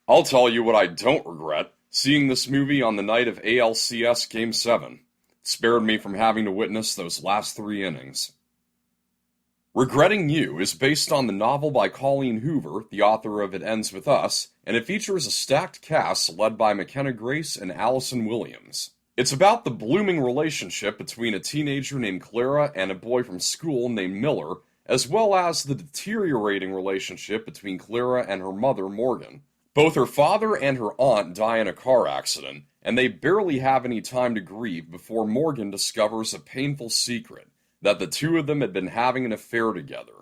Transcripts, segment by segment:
I'll tell you what I don't regret: seeing this movie on the night of ALCS Game 7. It spared me from having to witness those last three innings. Regretting You is based on the novel by Colleen Hoover, the author of It Ends With Us, and it features a stacked cast led by McKenna Grace and Allison Williams. It's about the blooming relationship between a teenager named Clara and a boy from school named Miller, as well as the deteriorating relationship between Clara and her mother, Morgan. Both her father and her aunt die in a car accident, and they barely have any time to grieve before Morgan discovers a painful secret: that the two of them had been having an affair together.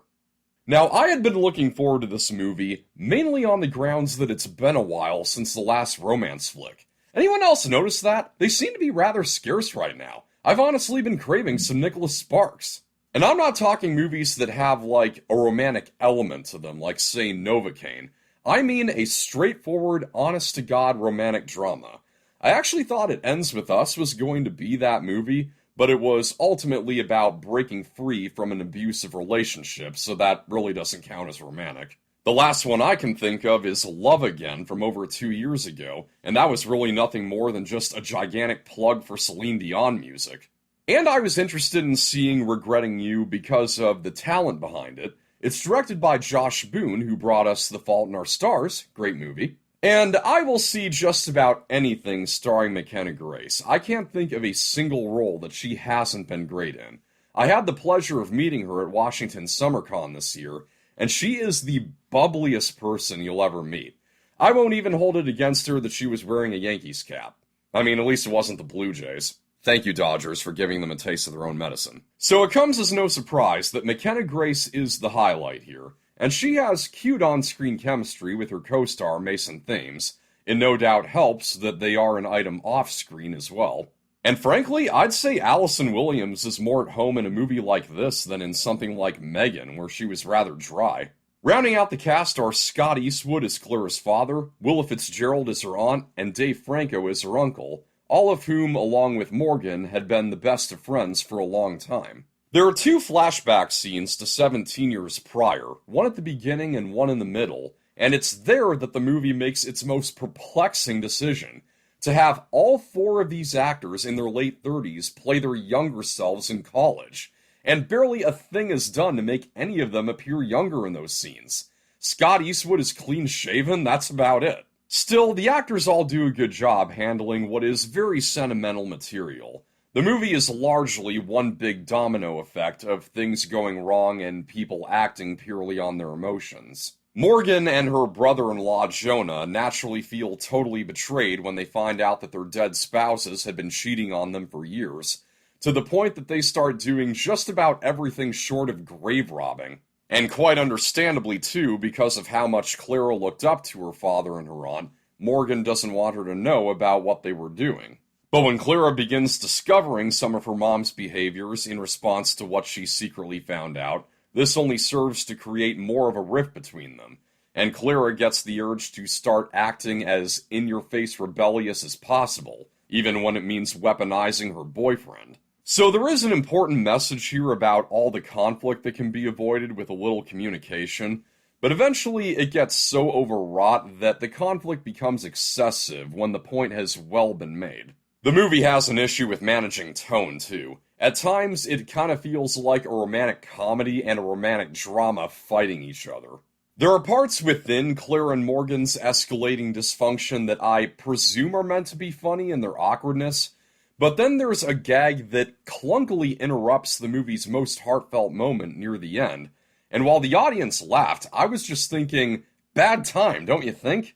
Now, I had been looking forward to this movie mainly on the grounds that it's been a while since the last romance flick. Anyone else notice that? They seem to be rather scarce right now. I've honestly been craving some Nicholas Sparks. And I'm not talking movies that have, like, a romantic element to them, like, say, Novocaine. I mean a straightforward, honest-to-God romantic drama. I actually thought It Ends With Us was going to be that movie, but it was ultimately about breaking free from an abusive relationship, so that really doesn't count as romantic. The last one I can think of is Love Again from over 2 years ago, and that was really nothing more than just a gigantic plug for Celine Dion music. And I was interested in seeing Regretting You because of the talent behind it. It's directed by Josh Boone, who brought us The Fault in Our Stars, great movie. And I will see just about anything starring McKenna Grace. I can't think of a single role that she hasn't been great in. I had the pleasure of meeting her at Washington SummerCon this year, and she is the bubbliest person you'll ever meet. I won't even hold it against her that she was wearing a Yankees cap. I mean, at least it wasn't the Blue Jays. Thank you, Dodgers, for giving them a taste of their own medicine. So it comes as no surprise that McKenna Grace is the highlight here, and she has cute on-screen chemistry with her co-star Mason Thames. It no doubt helps that they are an item off-screen as well. And frankly, I'd say Allison Williams is more at home in a movie like this than in something like Megan, where she was rather dry. Rounding out the cast are Scott Eastwood as Clara's father, Willa Fitzgerald as her aunt, and Dave Franco as her uncle, all of whom, along with Morgan, had been the best of friends for a long time. There are two flashback scenes to 17 years prior, one at the beginning and one in the middle, and it's there that the movie makes its most perplexing decision: to have all four of these actors in their late 30s play their younger selves in college, and barely a thing is done to make any of them appear younger in those scenes. Scott Eastwood is clean-shaven, that's about it. Still, the actors all do a good job handling what is very sentimental material. The movie is largely one big domino effect of things going wrong and people acting purely on their emotions. Morgan and her brother-in-law Jonah naturally feel totally betrayed when they find out that their dead spouses had been cheating on them for years, to the point that they start doing just about everything short of grave robbing. And quite understandably too, because of how much Clara looked up to her father and her aunt, Morgan doesn't want her to know about what they were doing. But when Clara begins discovering some of her mom's behaviors in response to what she secretly found out, this only serves to create more of a rift between them, and Clara gets the urge to start acting as in-your-face rebellious as possible, even when it means weaponizing her boyfriend. So there is an important message here about all the conflict that can be avoided with a little communication, but eventually it gets so overwrought that the conflict becomes excessive when the point has well been made. The movie has an issue with managing tone, too. At times, it kind of feels like a romantic comedy and a romantic drama fighting each other. There are parts within Clara and Morgan's escalating dysfunction that I presume are meant to be funny in their awkwardness, but then there's a gag that clunkily interrupts the movie's most heartfelt moment near the end, and while the audience laughed, I was just thinking, bad time, don't you think?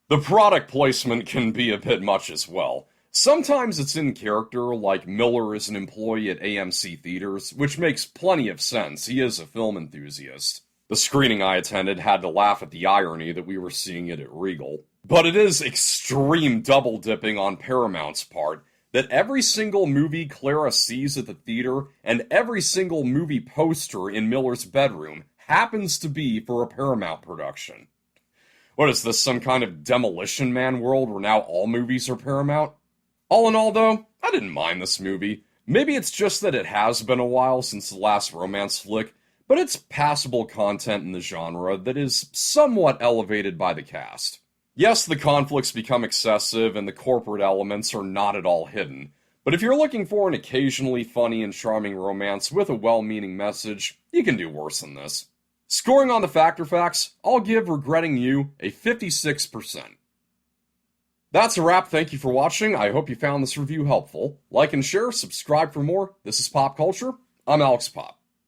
The product placement can be a bit much as well. Sometimes it's in character, like Miller is an employee at AMC Theaters, which makes plenty of sense. He is a film enthusiast. The screening I attended had to laugh at the irony that we were seeing it at Regal. But it is extreme double-dipping on Paramount's part that every single movie Clara sees at the theater and every single movie poster in Miller's bedroom happens to be for a Paramount production. What is this, some kind of Demolition Man world where now all movies are Paramount? All in all, though, I didn't mind this movie. Maybe it's just that it has been a while since the last romance flick, but it's passable content in the genre that is somewhat elevated by the cast. Yes, the conflicts become excessive and the corporate elements are not at all hidden, but if you're looking for an occasionally funny and charming romance with a well-meaning message, you can do worse than this. Scoring on the Factor Facts, I'll give Regretting You a 56%. That's a wrap. Thank you for watching. I hope you found this review helpful. Like and share, subscribe for more. This is Pop Culture. I'm Alex Pop.